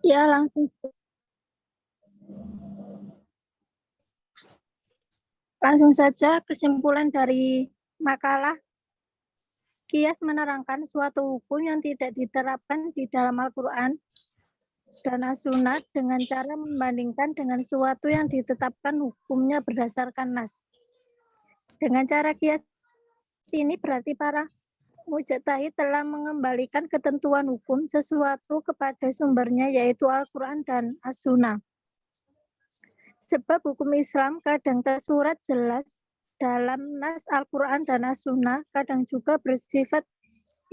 Ya, langsung. Langsung saja kesimpulan dari makalah. Kias menerangkan suatu hukum yang tidak diterapkan di dalam Al-Quran dan As-Sunnah dengan cara membandingkan dengan suatu yang ditetapkan hukumnya berdasarkan nas. Dengan cara kias ini berarti para mujtahid telah mengembalikan ketentuan hukum sesuatu kepada sumbernya yaitu Al-Quran dan As-Sunnah. Sebab hukum Islam kadang tersurat jelas dalam nas Al-Quran dan As-Sunnah, kadang juga bersifat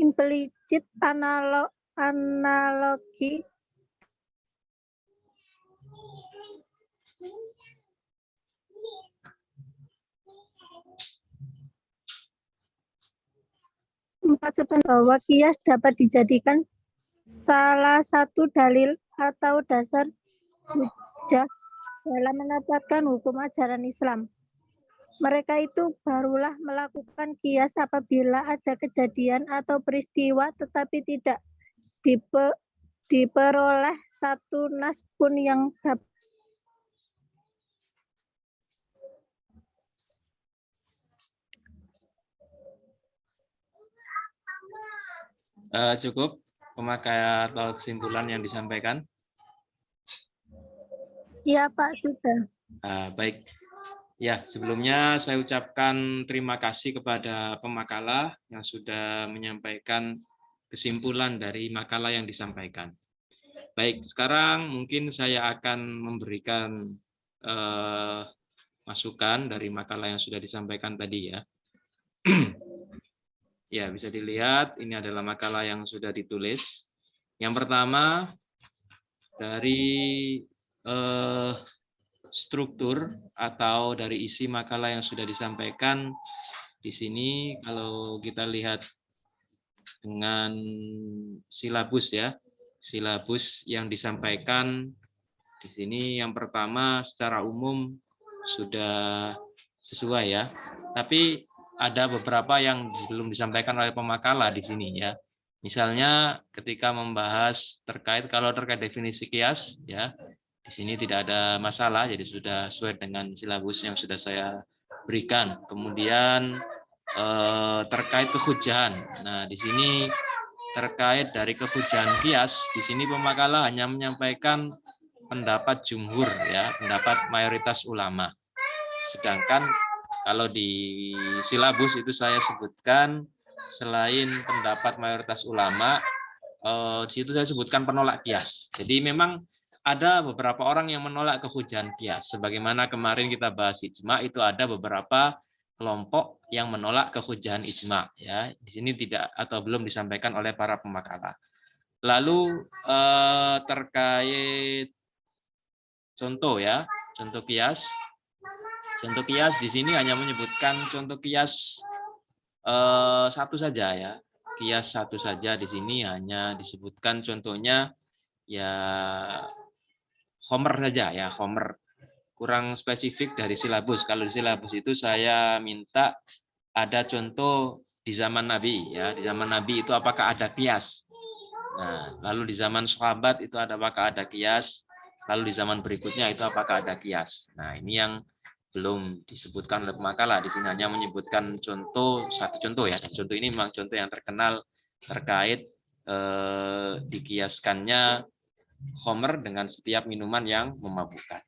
implisit analogi bahwa kias dapat dijadikan salah satu dalil atau dasar hujah dalam menetapkan hukum ajaran Islam. Mereka itu barulah melakukan kias apabila ada kejadian atau peristiwa tetapi tidak diperoleh satu nas pun yang dapat. Cukup pemakaian atau kesimpulan yang disampaikan? Iya Pak, sudah. Baik. Ya, sebelumnya saya ucapkan terima kasih kepada pemakalah yang sudah menyampaikan kesimpulan dari makalah yang disampaikan. Baik, sekarang mungkin saya akan memberikan masukan dari makalah yang sudah disampaikan tadi ya. Ya, bisa dilihat ini adalah makalah yang sudah ditulis. Yang pertama dari struktur atau dari isi makalah yang sudah disampaikan di sini, kalau kita lihat dengan silabus ya, silabus yang disampaikan di sini yang pertama secara umum sudah sesuai ya, tapi ada beberapa yang belum disampaikan oleh pemakalah di sini ya. Misalnya ketika membahas kalau terkait definisi kias ya, di sini tidak ada masalah, jadi sudah sesuai dengan silabus yang sudah saya berikan. Kemudian terkait kehujahan. Nah, di sini terkait dari kehujahan kias, di sini pemakalah hanya menyampaikan pendapat jumhur ya, pendapat mayoritas ulama. Sedangkan kalau di silabus itu saya sebutkan selain pendapat mayoritas ulama, di situ saya sebutkan penolak kias. Jadi memang ada beberapa orang yang menolak kehujahan kias. Sebagaimana kemarin kita bahas ijma, itu ada beberapa kelompok yang menolak kehujahan ijma. Ya, di sini tidak atau belum disampaikan oleh para pemakalah. Lalu terkait contoh ya, contoh kias. Contoh kias di sini hanya menyebutkan contoh kias satu saja ya. Kias satu saja di sini hanya disebutkan contohnya ya Homer saja ya, Homer. Kurang spesifik dari silabus. Kalau di silabus itu saya minta ada contoh di zaman Nabi ya. Di zaman Nabi itu apakah ada kias? Nah, lalu di zaman sahabat itu apakah ada kias? Lalu di zaman berikutnya itu apakah ada kias? Nah, ini yang belum disebutkan oleh pemakalah. Di sini hanya menyebutkan contoh, satu contoh ya. Dan contoh ini memang contoh yang terkenal terkait dikiaskannya Homer dengan setiap minuman yang memabukkan.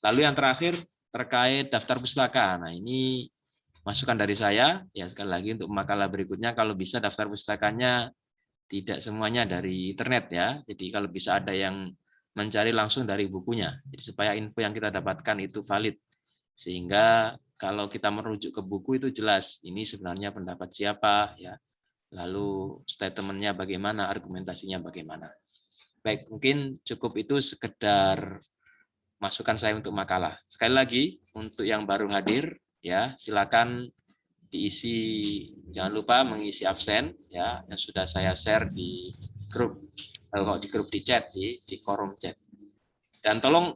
Lalu yang terakhir terkait daftar pustaka. Nah, ini masukan dari saya. Ya, sekali lagi untuk makalah berikutnya kalau bisa daftar pustakanya tidak semuanya dari internet ya. Jadi kalau bisa ada yang mencari langsung dari bukunya. Jadi supaya info yang kita dapatkan itu valid. Sehingga kalau kita merujuk ke buku itu jelas ini sebenarnya pendapat siapa ya. Lalu statementnya bagaimana, argumentasinya bagaimana. Baik, mungkin cukup itu sekedar masukan saya untuk makalah. Sekali lagi untuk yang baru hadir ya silakan diisi, jangan lupa mengisi absen ya yang sudah saya share di grup di chat di forum chat. Dan tolong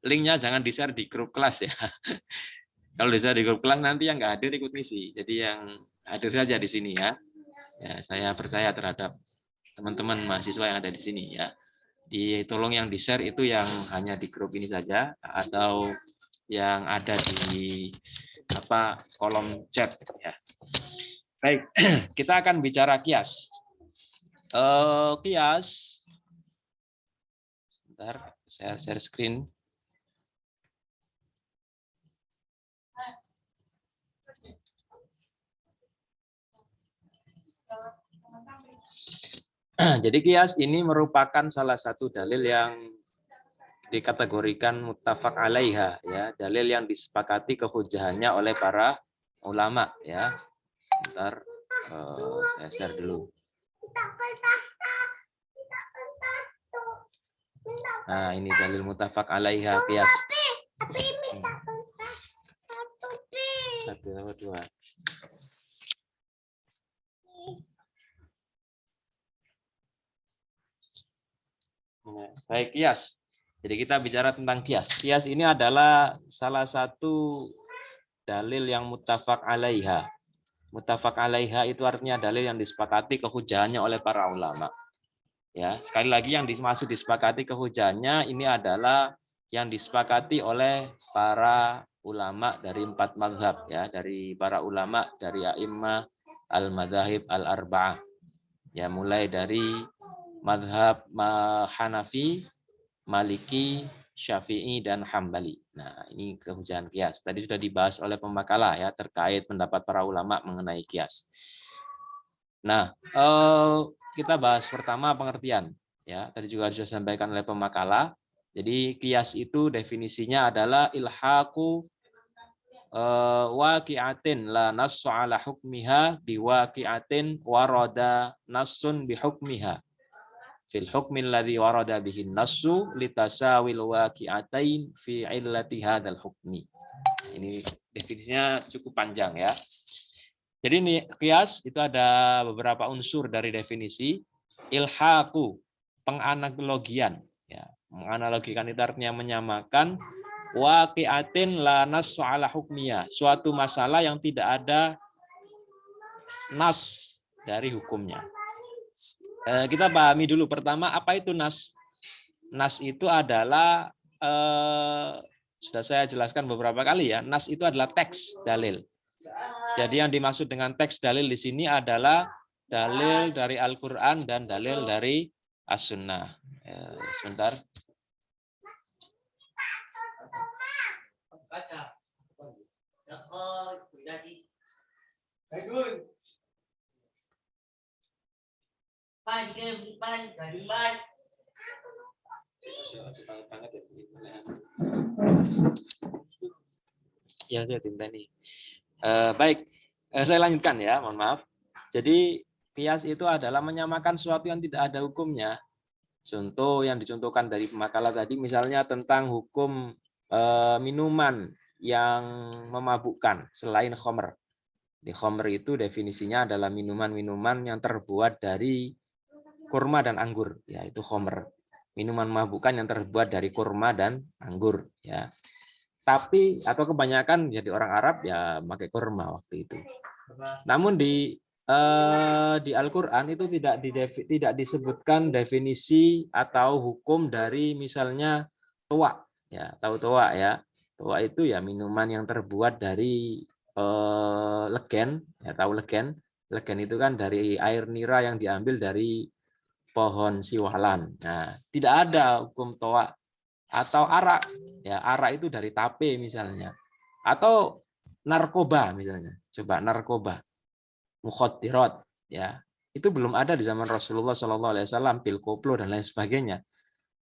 linknya jangan di-share di grup kelas ya. Kalau di-share di grup kelas nanti yang nggak hadir ikut ngisi. Jadi yang hadir saja di sini ya. Ya, saya percaya terhadap teman-teman mahasiswa yang ada di sini ya. Tolong yang di-share itu yang hanya di grup ini saja atau yang ada di kolom chat ya. Baik, kita akan bicara kias. Kias. Bentar, share screen. Jadi kias ini merupakan salah satu dalil yang dikategorikan muttafaq alaiha ya, dalil yang disepakati kehujahannya oleh para ulama ya. Bentar, saya share dulu. Nah, ini dalil muttafaq alaiha kias. Satu atau dua. Baik, kias. Jadi kita bicara tentang kias. Kias ini adalah salah satu dalil yang muttafaq alaiha. Muttafaq alaiha itu artinya dalil yang disepakati kehujahannya oleh para ulama. Ya, sekali lagi yang dimaksud disepakati kehujahannya ini adalah yang disepakati oleh para ulama dari 4 mazhab ya, dari para ulama dari a'immah al-madzahib al-arba'ah. Ya, mulai dari mazhab Hanafi, Maliki, Syafi'i, dan Hambali. Nah, ini kehujahan kias. Tadi sudah dibahas oleh pemakalah ya terkait pendapat para ulama mengenai kias. Nah, kita bahas pertama pengertian. Ya, tadi juga sudah disampaikan oleh pemakalah. Jadi kias itu definisinya adalah ilhaqu waqi'atin la nassu ala hukmiha biwaqi'atin warada nassun bihukmiha fil hukmin ladzi warada bihin nassu litasawil waqi'atain fi illati hadzal hukmi. Ini definisinya cukup panjang ya. Jadi ini qiyas itu ada beberapa unsur dari definisi. Ilhaqu, penganalogian ya. Menganalogikan itu artinya menyamakan, waqi'atin la nassu ala hukmiyah, suatu masalah yang tidak ada nas dari hukumnya. Kita pahami dulu pertama apa itu nas. Nas itu adalah sudah saya jelaskan beberapa kali ya. Nas itu adalah teks dalil. Jadi yang dimaksud dengan teks dalil di sini adalah dalil dari Al-Qur'an dan dalil dari As-Sunnah. Sebentar. Ya, saya tinta nih. Baik, saya lanjutkan ya, mohon maaf. Jadi qiyas itu adalah menyamakan sesuatu yang tidak ada hukumnya. Contoh yang dicontohkan dari pemakalah tadi, misalnya tentang hukum minuman yang memabukkan selain khamr. Di khamr itu definisinya adalah minuman-minuman yang terbuat dari kurma dan anggur, ya itu khamr. Minuman memabukkan yang terbuat dari kurma dan anggur, ya. Tapi atau kebanyakan jadi orang Arab ya pakai kurma waktu itu. Namun di Al-Qur'an itu tidak disebutkan definisi atau hukum dari misalnya toa. Ya, tahu toa ya. Toa itu ya minuman yang terbuat dari legen, ya tahu legen. Legen itu kan dari air nira yang diambil dari pohon siwalan. Nah, tidak ada hukum toa. Atau arak, ya arak itu dari tape misalnya, atau narkoba misalnya, coba narkoba, mukhaddirat, ya itu belum ada di zaman Rasulullah SAW, pil koplo dan lain sebagainya.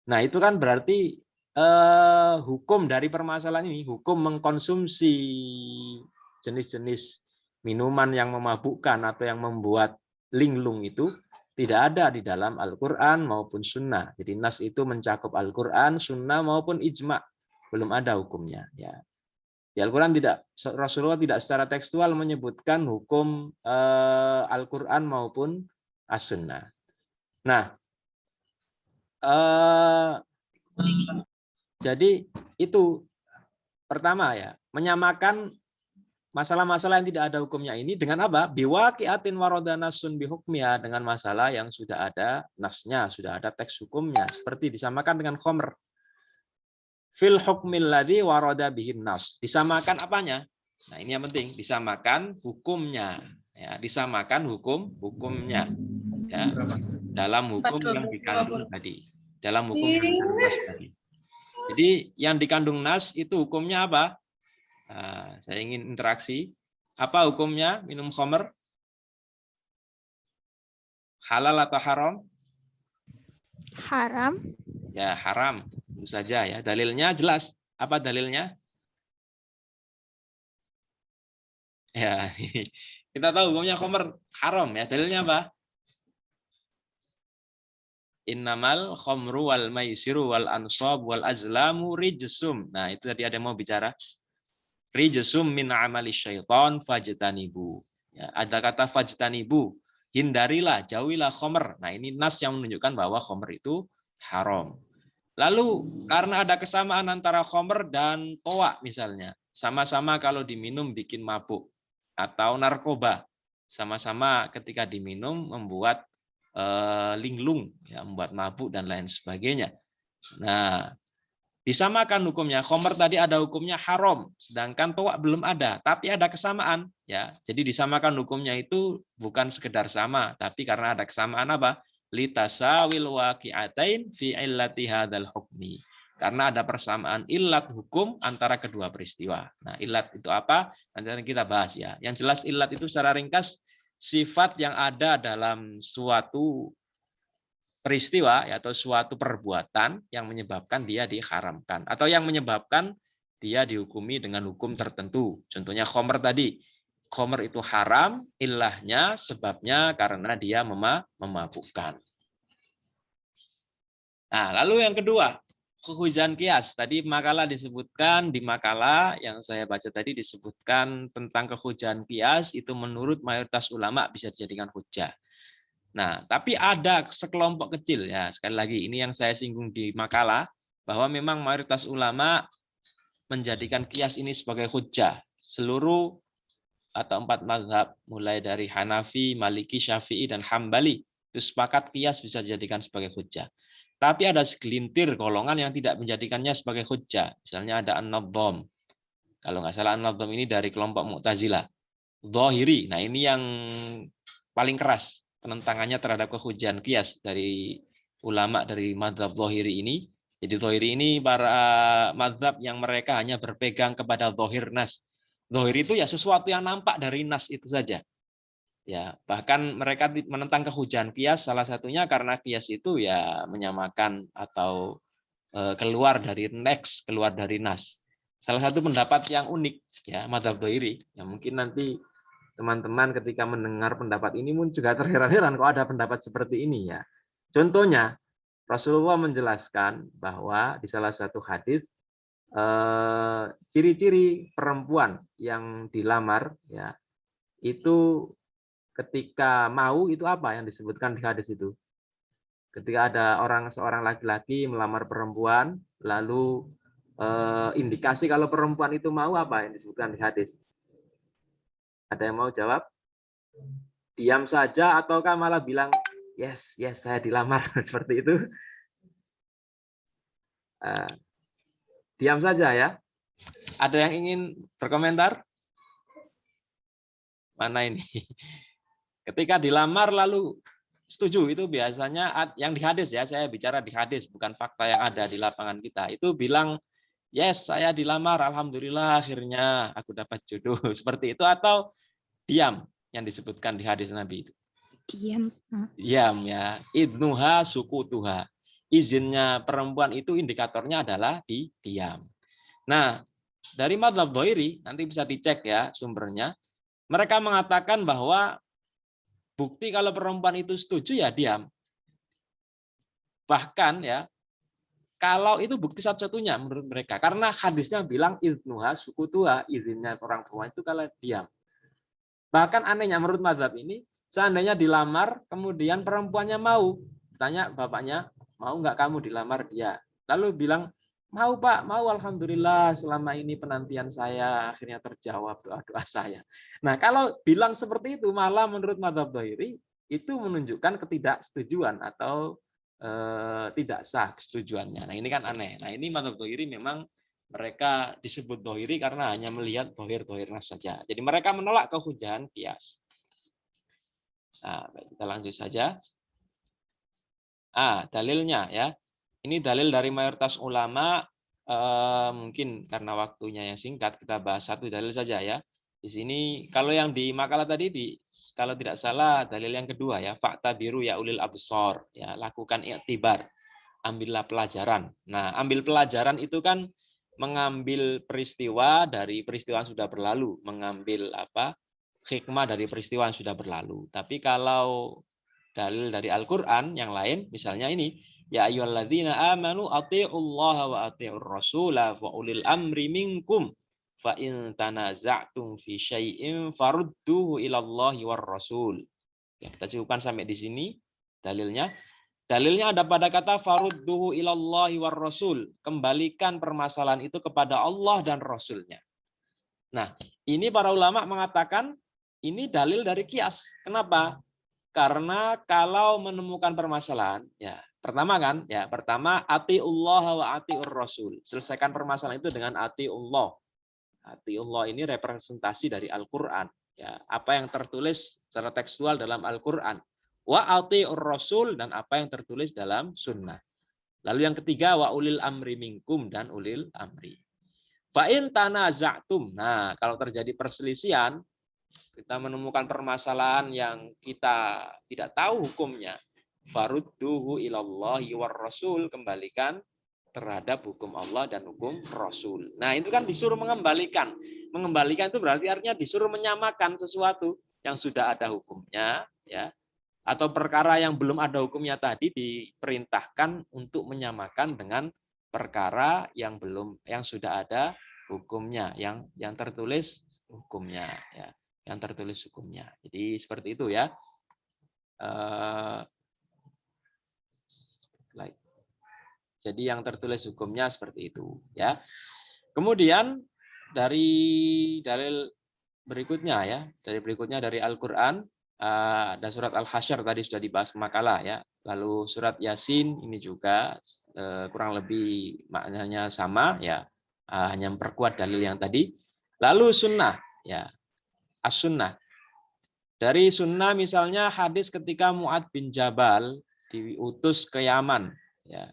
Nah itu kan berarti hukum dari permasalahan ini, hukum mengkonsumsi jenis-jenis minuman yang memabukkan atau yang membuat linglung itu tidak ada di dalam Al-Quran maupun Sunnah. Jadi nas itu mencakup Al-Quran, Sunnah maupun ijma. Belum ada hukumnya. Ya. Di Al-Quran tidak, Rasulullah tidak secara tekstual menyebutkan hukum Al-Quran maupun As-Sunnah. Nah, jadi itu pertama ya, menyamakan masalah-masalah yang tidak ada hukumnya ini dengan apa? Biwaqi'atin waradana sun bihukmiha, dengan masalah yang sudah ada nasnya, sudah ada teks hukumnya, seperti disamakan dengan khomer. Fil hukmil ladzi warada bihin nas. Disamakan apanya? Nah, ini yang penting, disamakan hukumnya. Ya, disamakan hukumnya. Ya, dalam hukum yang dikandung tadi. Dalam hukum yang dikandung nas tadi. Jadi yang dikandung nas itu hukumnya apa? Nah, saya ingin interaksi. Apa hukumnya minum khamr? Halal atau haram? Haram. Ya, haram. Tentu saja ya. Dalilnya jelas. Apa dalilnya? Ya, kita tahu hukumnya khamr haram ya. Dalilnya apa? Innamal khamru wal maisiru wal ansab wal azlamu rijsum. Nah, itu tadi ada yang mau bicara. Rijsum min amali syaitan fajtanibu. Ya, ada kata fajtanibu. Hindarilah, jauhilah khamr. Nah, ini nas yang menunjukkan bahwa khamr itu haram. Lalu karena ada kesamaan antara khamr dan toa misalnya. Sama-sama kalau diminum bikin mabuk. Atau narkoba. Sama-sama ketika diminum membuat linglung, ya, membuat mabuk dan lain sebagainya. Nah, disamakan hukumnya. Khamr tadi ada hukumnya haram, sedangkan toa belum ada, tapi ada kesamaan, ya. Jadi disamakan hukumnya itu bukan sekedar sama, tapi karena ada kesamaan apa? Litasawil waqi'atain fi illati hadzal hukmi. Karena ada persamaan illat hukum antara kedua peristiwa. Nah, illat itu apa? Nanti kita bahas ya. Yang jelas illat itu secara ringkas sifat yang ada dalam suatu peristiwa atau suatu perbuatan yang menyebabkan dia diharamkan atau yang menyebabkan dia dihukumi dengan hukum tertentu. Contohnya khamr tadi. Khamr itu haram, ilahnya sebabnya karena dia memabukkan. Nah, lalu yang kedua, kehujan kias. Tadi makalah disebutkan, di makalah yang saya baca tadi disebutkan tentang kehujan kias itu menurut mayoritas ulama bisa dijadikan hujjah. Nah, tapi ada sekelompok kecil ya, sekali lagi ini yang saya singgung di makalah bahwa memang mayoritas ulama menjadikan kias ini sebagai hujjah. Seluruh atau 4 mazhab mulai dari Hanafi, Maliki, Syafi'i dan Hambali itu sepakat kias bisa dijadikan sebagai hujjah. Tapi ada segelintir golongan yang tidak menjadikannya sebagai hujjah. Misalnya ada An-Nadham. Kalau nggak salah An-Nadham ini dari kelompok Mu'tazilah. Dhahiri. Nah, ini yang paling keras penentangannya terhadap kehujan kias dari ulama dari mazhab Dhahiri ini. Jadi Dhahiri ini para mazhab yang mereka hanya berpegang kepada dhahir nas. Dhahir itu ya sesuatu yang nampak dari nas itu saja. Ya, bahkan mereka menentang kehujan kias salah satunya karena kias itu ya menyamakan atau keluar dari teks, keluar dari nas. Salah satu pendapat yang unik ya mazhab Dhahiri. Ya mungkin nanti teman-teman ketika mendengar pendapat ini pun juga terheran-heran kok ada pendapat seperti ini ya. Contohnya Rasulullah menjelaskan bahwa di salah satu hadis ciri-ciri perempuan yang dilamar ya itu ketika mau itu apa yang disebutkan di hadis itu. Ketika ada seorang laki-laki melamar perempuan lalu indikasi kalau perempuan itu mau apa yang disebutkan di hadis. Ada yang mau jawab? Diam saja ataukah malah bilang, yes, saya dilamar, seperti itu? Diam saja ya. Ada yang ingin berkomentar? Mana ini? Ketika dilamar lalu setuju, itu biasanya yang di hadis ya, saya bicara di hadis, bukan fakta yang ada di lapangan kita. Itu bilang, yes, saya dilamar, alhamdulillah akhirnya aku dapat jodoh. Seperti itu, atau diam yang disebutkan di hadis Nabi itu. Diam ya. Idnuha sukutuha. Izinnya perempuan itu indikatornya adalah diam. Nah, dari mazhab Dhahiri nanti bisa dicek ya sumbernya. Mereka mengatakan bahwa bukti kalau perempuan itu setuju ya diam. Bahkan ya kalau itu bukti satu-satunya menurut mereka karena hadisnya bilang idnuha sukutuha, izinnya orang perempuan itu kalau diam. Bahkan anehnya menurut mazhab ini, seandainya dilamar, kemudian perempuannya mau, tanya bapaknya, mau nggak kamu dilamar dia? Lalu bilang, Mau Pak, mau, alhamdulillah selama ini penantian saya akhirnya terjawab doa-doa saya. Nah, kalau bilang seperti itu malah menurut madzhab Dhahiri itu menunjukkan ketidaksetujuan atau tidak sah kesetujuannya. Nah, ini kan aneh. Nah, ini madzhab Dhahiri memang mereka disebut Dhahiri karena hanya melihat dhahir nas saja. Jadi mereka menolak kehujahan qiyas. Nah, kita lanjut saja. Dalilnya ya. Ini dalil dari mayoritas ulama, mungkin karena waktunya yang singkat, kita bahas satu dalil saja ya. Di sini, kalau yang di makalah tadi, kalau tidak salah, dalil yang kedua ya, fakta biru ya ulil absor, ya, lakukan iktibar, ambillah pelajaran. Nah, ambil pelajaran itu kan mengambil peristiwa dari peristiwa yang sudah berlalu, mengambil hikmah dari peristiwa yang sudah berlalu. Tapi kalau dalil dari Al-Quran yang lain, misalnya ini, ya ayyuhalladzina amanu athi'ullaha wa athi'ur rasula wa ulil amri minkum fa in tanaza'tum fi syai'in farudduhu ilallahi war rasul. Ya, kita cukupkan sampai di sini dalilnya. Dalilnya ada pada kata farudduhu ilallahi war rasul, kembalikan permasalahan itu kepada Allah dan Rasulnya. Nah, ini para ulama mengatakan ini dalil dari qiyas. Kenapa? Karena kalau menemukan permasalahan, ya pertama atiullah wa atiur rasul. Selesaikan permasalahan itu dengan atiullah. Atiullah ini representasi dari Al-Qur'an, ya, apa yang tertulis secara tekstual dalam Al-Qur'an. Wa atiur rasul, dan apa yang tertulis dalam sunnah. Lalu yang ketiga wa ulil amri minkum, dan ulil amri. Fa in tanaza'tum. Nah, kalau terjadi perselisihan, kita menemukan permasalahan yang kita tidak tahu hukumnya, farudduhu ilallahi war rasul, kembalikan terhadap hukum Allah dan hukum Rasul. Nah, itu kan disuruh mengembalikan. Mengembalikan itu berarti artinya disuruh menyamakan sesuatu yang sudah ada hukumnya, ya, atau perkara yang belum ada hukumnya tadi diperintahkan untuk menyamakan dengan perkara yang sudah ada hukumnya, yang tertulis hukumnya, ya, yang tertulis hukumnya. Jadi seperti itu ya. Jadi yang tertulis hukumnya seperti itu ya. Kemudian dari dalil berikutnya ya, dari Al-Qur'an, ada surat Al-Hasyr tadi sudah dibahas makalah ya. Lalu surat Yasin ini juga kurang lebih maknanya sama ya, hanya memperkuat dalil yang tadi. Lalu sunnah ya, as-sunnah. Dari sunnah misalnya hadis ketika Mu'adz bin Jabal diutus ke Yaman, ya,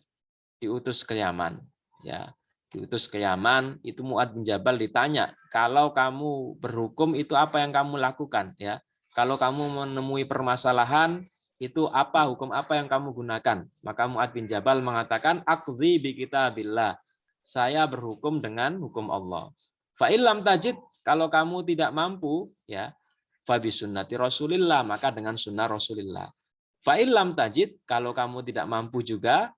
diutus ke Yaman, ya, diutus ke Yaman, itu Mu'adz bin Jabal ditanya, kalau kamu berhukum itu apa yang kamu lakukan, ya? Kalau kamu menemui permasalahan itu apa, hukum apa yang kamu gunakan? Maka Mu'adz bin Jabal mengatakan, aqdhi bi kitabillah. Saya berhukum dengan hukum Allah. Fa illam tajid, kalau kamu tidak mampu, ya, fa bi sunnati Rasulillah, maka dengan sunnah Rasulillah. Fa illam tajid, kalau kamu tidak mampu juga,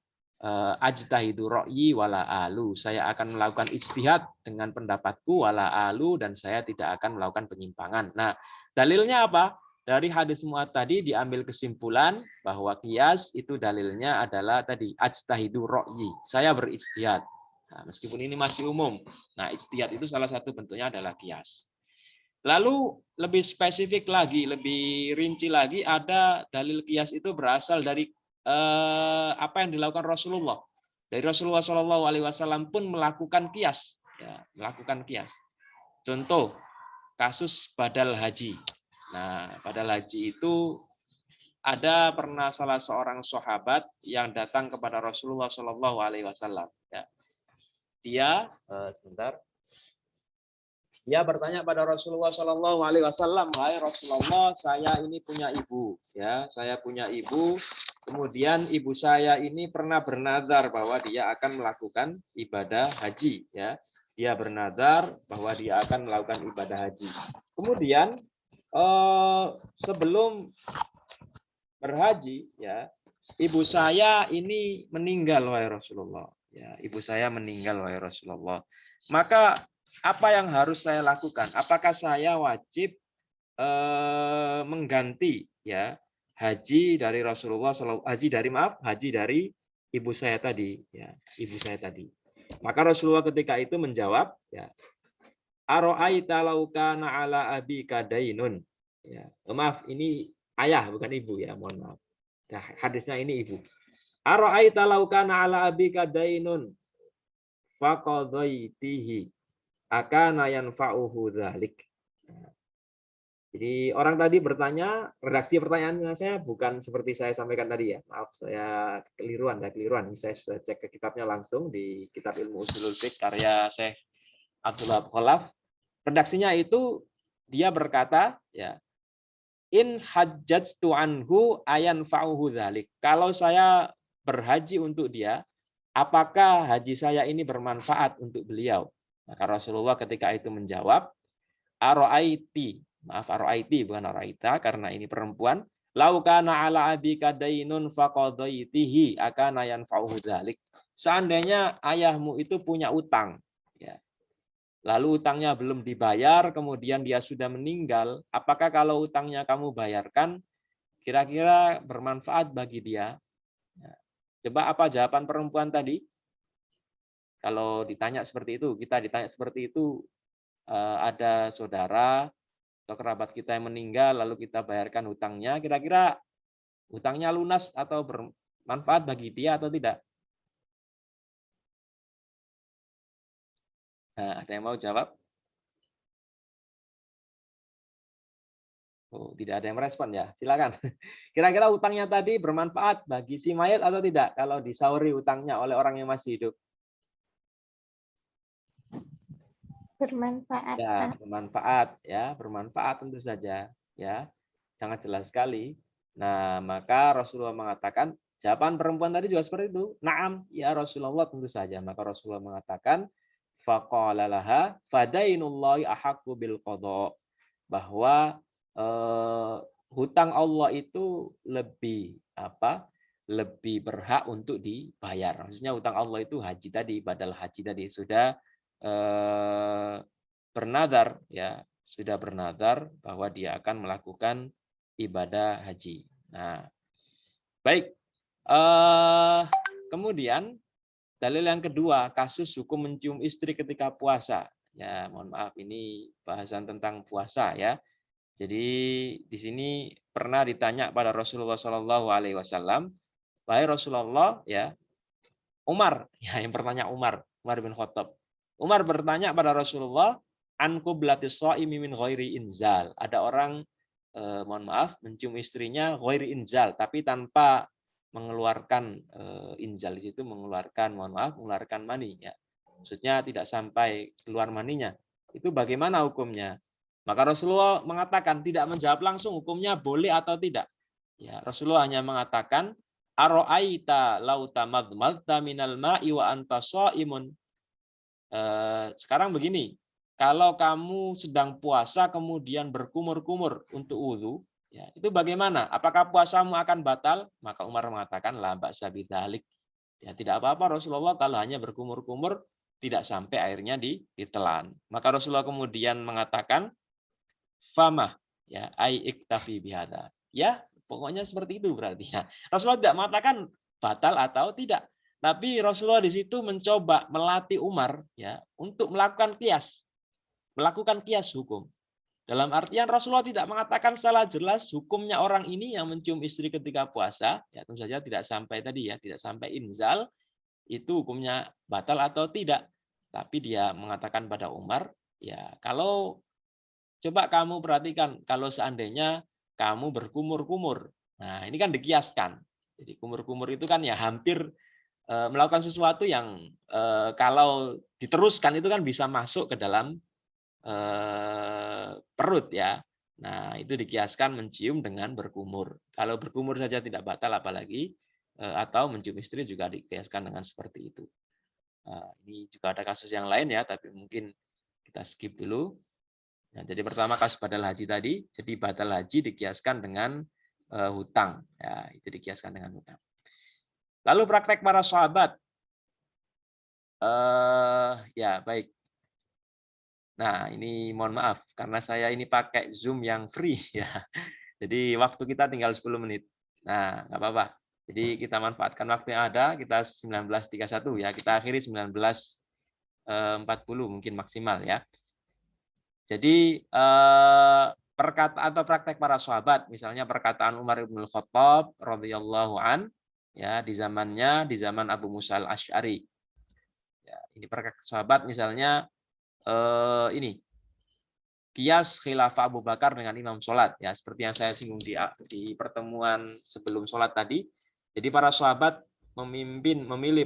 ajtahidu ra'yi wala alu, saya akan melakukan ijtihad dengan pendapatku wala alu, dan saya tidak akan melakukan penyimpangan. Nah, dalilnya apa? Dari hadis Mu'adz tadi diambil kesimpulan bahwa qiyas itu dalilnya adalah tadi ajtahidu ra'yi, saya berijtihad. Nah, meskipun ini masih umum. Nah, ijtihad itu salah satu bentuknya adalah qiyas. Lalu lebih spesifik lagi, lebih rinci lagi, ada dalil qiyas itu berasal dari apa yang dilakukan Rasulullah. Dari Rasulullah SAW pun melakukan qiyas, ya, melakukan qiyas. Contoh kasus badal haji. Nah, badal haji itu ada pernah salah seorang sahabat yang datang kepada Rasulullah SAW. Ya. Dia sebentar. Dia bertanya pada Rasulullah SAW, wahai Rasulullah, saya ini punya ibu, ya, saya punya ibu. Kemudian ibu saya ini pernah bernazar bahwa dia akan melakukan ibadah haji, ya. Dia bernazar bahwa dia akan melakukan ibadah haji. Kemudian sebelum berhaji, ya, ibu saya ini meninggal, wahai Rasulullah. Ya, ibu saya meninggal, wahai Rasulullah. Maka apa yang harus saya lakukan? Apakah saya wajib mengganti, ya, haji dari Rasulullah, haji dari ibu saya tadi, ya, ibu saya tadi. Maka Rasulullah ketika itu menjawab, ya, Aro'aita law kana ala abika dainun. Ya, maaf, ini ayah bukan ibu ya, mohon maaf. Nah, hadisnya ini ibu. Aro'aita law kana ala abika dainun faqadaitihi akana yanfa'uhu dzalik. Jadi orang tadi bertanya, redaksi pertanyaannya saya bukan seperti saya sampaikan tadi ya. Maaf, saya keliruan. Saya sudah cek ke kitabnya langsung di kitab Ilmu Ushulul Fiqh karya Syekh Abdullah Khalaf. Redaksinya itu dia berkata, ya, in hajjatu anhu ayan fa'uhu dzalik. Kalau saya berhaji untuk dia, apakah haji saya ini bermanfaat untuk beliau? Maka Rasulullah ketika itu menjawab, aro'aiti, maaf aro'aiti bukan aro'aita karena ini perempuan, lau kana ala abika dainun faqadaitihi akana yanfa'uhu dzalik. Seandainya ayahmu itu punya utang, ya. Lalu utangnya belum dibayar, kemudian dia sudah meninggal, apakah kalau utangnya kamu bayarkan kira-kira bermanfaat bagi dia? Coba apa jawaban perempuan tadi? Kalau ditanya seperti itu, kita ditanya seperti itu, ada saudara atau kerabat kita yang meninggal, lalu kita bayarkan hutangnya, kira-kira hutangnya lunas atau bermanfaat bagi dia atau tidak? Nah, ada yang mau jawab? Oh, tidak ada yang merespon ya. Silakan. Kira-kira hutangnya tadi bermanfaat bagi si mayat atau tidak kalau disauri hutangnya oleh orang yang masih hidup? Bermanfaat. Ya, bermanfaat ya, bermanfaat tentu saja ya. Sangat jelas sekali. Nah, maka Rasulullah mengatakan, jawaban perempuan tadi juga seperti itu. Naam, ya Rasulullah tentu saja. Maka Rasulullah mengatakan, faqala laha fadainullahi ahaqqu bil qada. Bahwa hutang Allah itu lebih lebih berhak untuk dibayar. Maksudnya hutang Allah itu haji tadi, badal haji tadi sudah bernadar ya, sudah bernadar bahwa dia akan melakukan ibadah haji. Nah, baik. Kemudian dalil yang kedua, kasus hukum mencium istri ketika puasa. Ya, mohon maaf ini bahasan tentang puasa ya. Jadi di sini pernah ditanya pada Rasulullah Shallallahu Alaihi Wasallam, wahai Rasulullah, ya Umar, ya yang bertanya Umar bin Khattab. Umar bertanya pada Rasulullah, anku belatis shaimi min ghairi inzal. Ada orang, mohon maaf, mencium istrinya ghairi inzal, tapi tanpa mengeluarkan inzal di situ mengeluarkan, mohon maaf, mengeluarkan mani. Ya. Maksudnya tidak sampai keluar maninya. Itu bagaimana hukumnya? Maka Rasulullah mengatakan tidak menjawab langsung hukumnya boleh atau tidak. Ya, Rasulullah hanya mengatakan aro'aita lauta madmadta minal ma'i wa anta shaimun. Sekarang begini, kalau kamu sedang puasa kemudian berkumur-kumur untuk wudu, ya, itu bagaimana? Apakah puasamu akan batal? Maka Umar mengatakan la ba'sa bidzalik. Ya, tidak apa-apa Rasulullah kalau hanya berkumur-kumur tidak sampai airnya ditelan. Maka Rasulullah kemudian mengatakan famah ya ai iktafi bihada. Ya, pokoknya seperti itu berarti ya. Rasulullah tidak mengatakan batal atau tidak. Tapi Rasulullah di situ mencoba melatih Umar ya untuk melakukan kias hukum. Dalam artian Rasulullah tidak mengatakan salah jelas hukumnya orang ini yang mencium istri ketika puasa, ya tentu saja tidak sampai tadi ya, tidak sampai inzal itu hukumnya batal atau tidak. Tapi dia mengatakan pada Umar, ya kalau coba kamu perhatikan kalau seandainya kamu berkumur-kumur. Nah, ini kan dikiaskan. Jadi kumur-kumur itu kan ya hampir melakukan sesuatu yang kalau diteruskan itu kan bisa masuk ke dalam perut ya. Nah, itu dikiaskan mencium dengan berkumur. Kalau berkumur saja tidak batal apalagi atau mencium istri juga dikiaskan dengan seperti itu. Ini juga ada kasus yang lain ya, tapi mungkin kita skip dulu. Nah, jadi pertama kasus batal haji tadi, jadi batal haji dikiaskan dengan hutang, ya itu dikiaskan dengan hutang. Lalu praktek para sahabat, ya baik. Nah ini mohon maaf karena saya ini pakai Zoom yang free ya, jadi waktu kita tinggal 10 menit. Nah nggak apa-apa. Jadi kita manfaatkan waktu yang ada, kita 19.31 ya, kita akhiri 19.40 mungkin maksimal ya. Jadi perkataan atau praktek para sahabat, misalnya perkataan Umar bin Khattab radhiyallahu an ya di zaman Abu Musa al-Asy'ari. Ya, ini perkataan sahabat misalnya ini kias khilafah Abu Bakar dengan imam sholat ya, seperti yang saya singgung di pertemuan sebelum sholat tadi. Jadi para sahabat memilih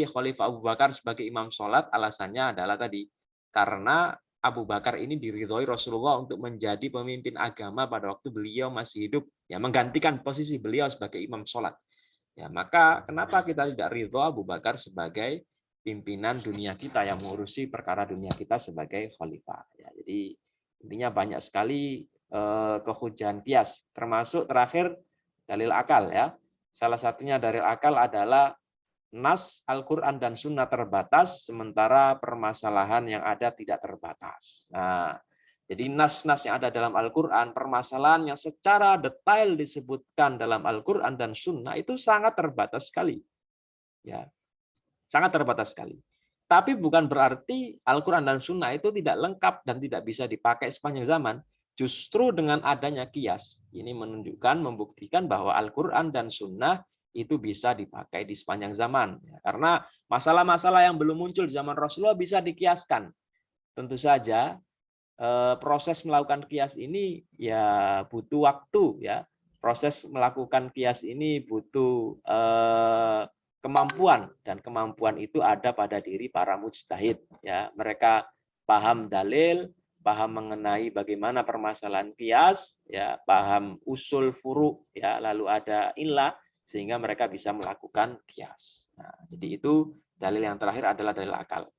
Khalifah Abu Bakar sebagai imam sholat, alasannya adalah tadi karena Abu Bakar ini diridhoi Rasulullah untuk menjadi pemimpin agama pada waktu beliau masih hidup, ya menggantikan posisi beliau sebagai imam sholat. Ya maka kenapa kita tidak ridho Abu Bakar sebagai pimpinan dunia kita yang mengurusi perkara dunia kita sebagai khalifah. Ya, jadi intinya banyak sekali kehujahan kias, termasuk terakhir dalil akal ya. Salah satunya dalil akal adalah nas Al-Quran dan Sunnah terbatas, sementara permasalahan yang ada tidak terbatas. Nah, jadi nas-nas yang ada dalam Al-Quran, permasalahan yang secara detail disebutkan dalam Al-Quran dan Sunnah itu sangat terbatas sekali. Ya, sangat terbatas sekali. Tapi bukan berarti Al-Quran dan Sunnah itu tidak lengkap dan tidak bisa dipakai sepanjang zaman. Justru dengan adanya kias, ini menunjukkan, membuktikan bahwa Al-Quran dan Sunnah itu bisa dipakai di sepanjang zaman. Karena masalah-masalah yang belum muncul di zaman Rasulullah bisa dikiaskan. Tentu saja proses melakukan kias ini ya butuh waktu ya. Proses melakukan kias ini butuh kemampuan, dan kemampuan itu ada pada diri para mujtahid ya. Mereka paham dalil, paham mengenai bagaimana permasalahan kias ya, paham usul furu ya, lalu ada illah sehingga mereka bisa melakukan kias. Nah, jadi itu dalil yang terakhir adalah dalil akal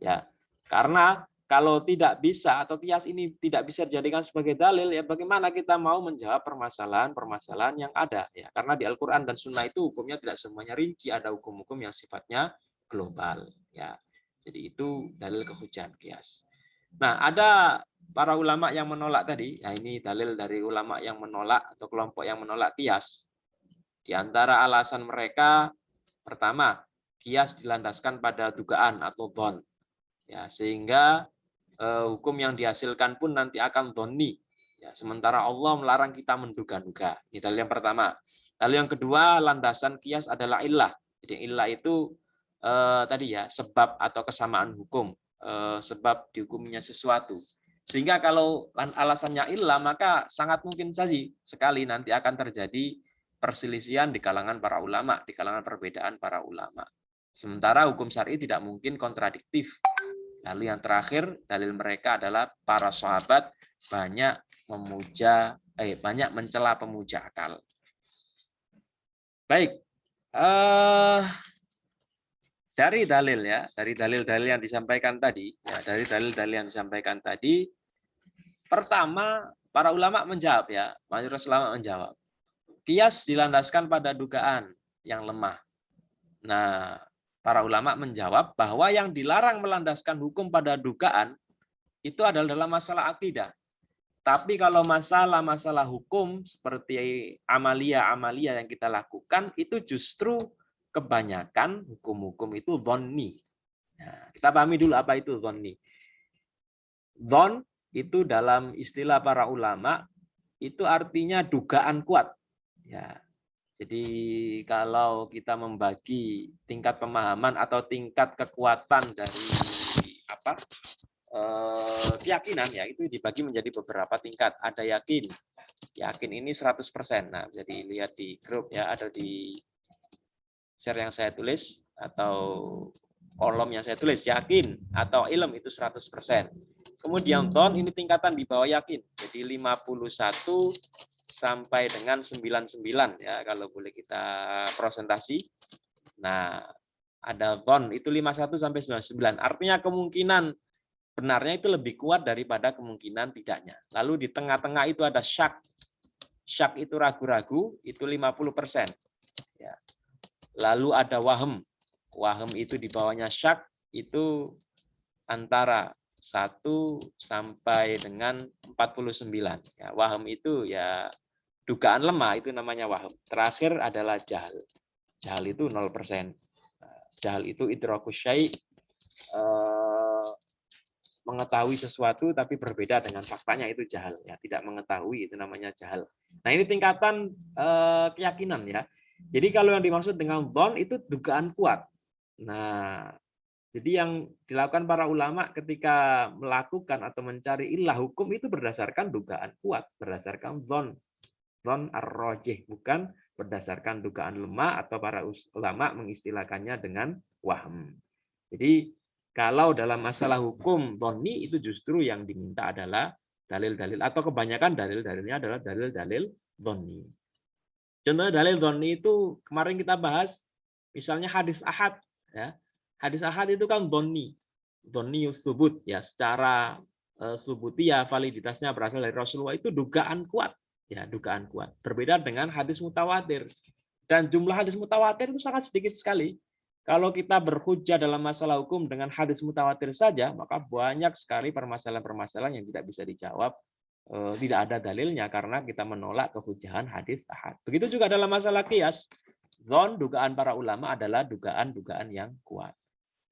ya. Karena kalau tidak bisa atau kias ini tidak bisa dijadikan sebagai dalil, ya bagaimana kita mau menjawab permasalahan-permasalahan yang ada ya. Karena di Al-Qur'an dan Sunnah itu hukumnya tidak semuanya rinci, ada hukum-hukum yang sifatnya global ya. Jadi itu dalil kehujahan kias. Nah, ada para ulama yang menolak tadi. Nah, ini dalil dari ulama yang menolak atau kelompok yang menolak kias. Di antara alasan mereka, pertama, kias dilandaskan pada dugaan atau dhon. Ya, sehingga hukum yang dihasilkan pun nanti akan dhonni. Ya, sementara Allah melarang kita menduga-duga. Ini dalil yang pertama. Lalu yang kedua, landasan kias adalah illah. Jadi illah itu tadi ya, sebab atau kesamaan hukum. Sebab dihukuminya sesuatu. Sehingga kalau alasannya illah, maka sangat mungkin saja sekali nanti akan terjadi perselisihan di kalangan para ulama, di kalangan perbedaan para ulama. Sementara hukum syar'i tidak mungkin kontradiktif. Lalu yang terakhir, dalil mereka adalah para sahabat banyak mencela pemuja akal. Baik, dari dalil ya, dari dalil-dalil yang disampaikan tadi, ya, dari dalil-dalil yang disampaikan tadi, pertama para ulama menjawab ya, mayoritas ulama menjawab. Kias dilandaskan pada dugaan yang lemah. Nah, para ulama menjawab bahwa yang dilarang melandaskan hukum pada dugaan itu adalah dalam masalah akidah. Tapi kalau masalah hukum seperti amalia-amalia yang kita lakukan itu justru kebanyakan hukum-hukum itu dhonni. Nah, kita pahami dulu apa itu dhonni. Dhon itu dalam istilah para ulama itu artinya dugaan kuat. Ya. Jadi kalau kita membagi tingkat pemahaman atau tingkat kekuatan dari keyakinan ya, itu dibagi menjadi beberapa tingkat. Ada yakin ini 100%. Nah, jadi lihat di grup ya, ada di share yang saya tulis atau kolom yang saya tulis, yakin atau ilm itu 100%. Kemudian dhon ini tingkatan di bawah yakin. Jadi 51 sampai dengan 99 ya, kalau boleh kita prosentasi. Nah, ada dhon itu 51 sampai 99. Artinya kemungkinan benarnya itu lebih kuat daripada kemungkinan tidaknya. Lalu di tengah-tengah itu ada syak. Syak itu ragu-ragu, itu 50%. Ya. Lalu ada wahem. Wahem itu di bawahnya syak, itu antara 1 sampai dengan 49. Ya, wahem itu ya dugaan lemah itu namanya waham. Terakhir adalah jahal. Jahal itu 0%. Jahal itu idrakus syai', mengetahui sesuatu tapi berbeda dengan faktanya, itu jahal ya. Tidak mengetahui itu namanya jahal. Nah, ini tingkatan keyakinan ya. Jadi kalau yang dimaksud dengan dhon itu dugaan kuat. Nah, jadi yang dilakukan para ulama ketika melakukan atau mencari ilah hukum itu berdasarkan dugaan kuat, berdasarkan dhon ar-rajih, bukan berdasarkan dugaan lemah atau para ulama mengistilahkannya dengan wahm. Jadi kalau dalam masalah hukum dhonni itu justru yang diminta adalah dalil-dalil, atau kebanyakan dalil-dalilnya adalah dalil-dalil dhonni. Contohnya dalil dhonni itu kemarin kita bahas, misalnya hadis ahad ya. Hadis ahad itu kan dhonni subut ya, secara subutia validitasnya berasal dari Rasulullah, itu dugaan kuat ya, dugaan kuat. Berbeda dengan hadis mutawatir. Dan jumlah hadis mutawatir itu sangat sedikit sekali. Kalau kita berhujjah dalam masalah hukum dengan hadis mutawatir saja, maka banyak sekali permasalahan-permasalahan yang tidak bisa dijawab, tidak ada dalilnya karena kita menolak kehujjahan hadis ahad. Begitu juga dalam masalah qiyas. Dhon, dugaan para ulama adalah dugaan-dugaan yang kuat.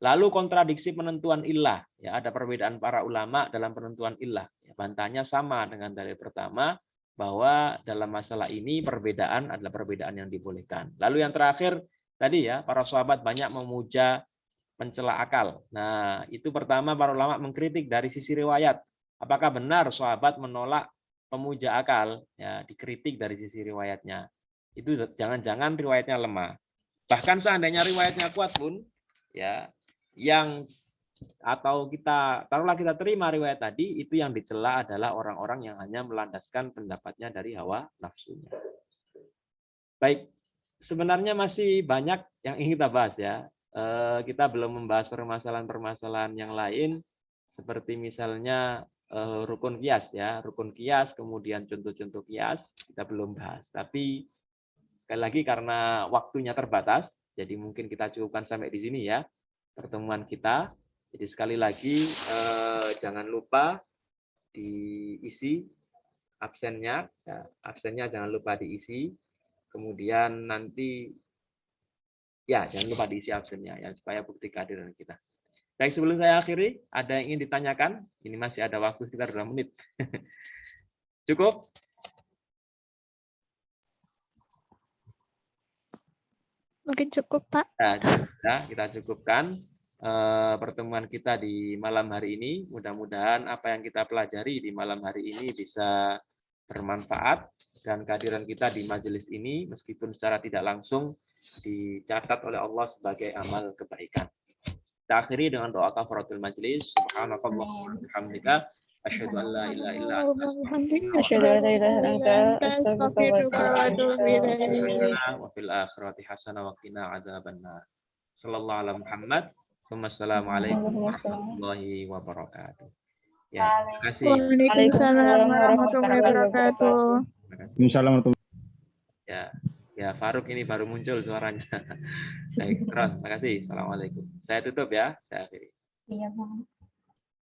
Lalu kontradiksi penentuan illah, ya ada perbedaan para ulama dalam penentuan illah. Ya, bantahnya sama dengan dalil pertama, bahwa dalam masalah ini perbedaan adalah perbedaan yang dibolehkan. Lalu yang terakhir tadi ya, para sahabat banyak memuja pencela akal. Nah, itu pertama para ulama mengkritik dari sisi riwayat. Apakah benar sahabat menolak pemuja akal? Ya, dikritik dari sisi riwayatnya. Itu jangan-jangan riwayatnya lemah. Bahkan seandainya riwayatnya kuat pun, ya, yang atau kita taruhlah kita terima riwayat tadi, itu yang dicela adalah orang-orang yang hanya melandaskan pendapatnya dari hawa nafsunya. Baik, sebenarnya masih banyak yang ingin kita bahas ya. Kita belum membahas permasalahan-permasalahan yang lain, seperti misalnya rukun kias ya, rukun kias, kemudian contoh-contoh kias kita belum bahas. Tapi sekali lagi karena waktunya terbatas, jadi mungkin kita cukupkan sampai di sini ya pertemuan kita. Jadi sekali lagi jangan lupa diisi absennya, ya, absennya jangan lupa diisi. Kemudian nanti ya jangan lupa diisi absennya ya supaya bukti kehadiran kita. Baik, sebelum saya akhiri, ada yang ingin ditanyakan? Ini masih ada waktu sekitar 2 menit. Cukup? Mungkin cukup, Pak. Ya, kita cukupkan pertemuan kita di malam hari ini. Mudah-mudahan apa yang kita pelajari di malam hari ini bisa bermanfaat, dan kehadiran kita di majelis ini meskipun secara tidak langsung dicatat oleh Allah sebagai amal kebaikan. Kita akhiri dengan doa kafaratul majelis. Subhanakallahumma wa bihamdika asyhadu an la ilaha illa anta astaghfiruka wa fil akhirati hasanah wa qina adzabannar. Sallallahu ala Muhammad. Wassalamualaikum warahmatullahi wabarakatuh. Ya, terima kasih. Waalaikumsalam warahmatullahi wabarakatuh. Waalaikumsalam. Ya, Faruk ini baru muncul suaranya. Baik, terima kasih. Assalamualaikum. Saya tutup ya, saya akhiri. Iya, Bang.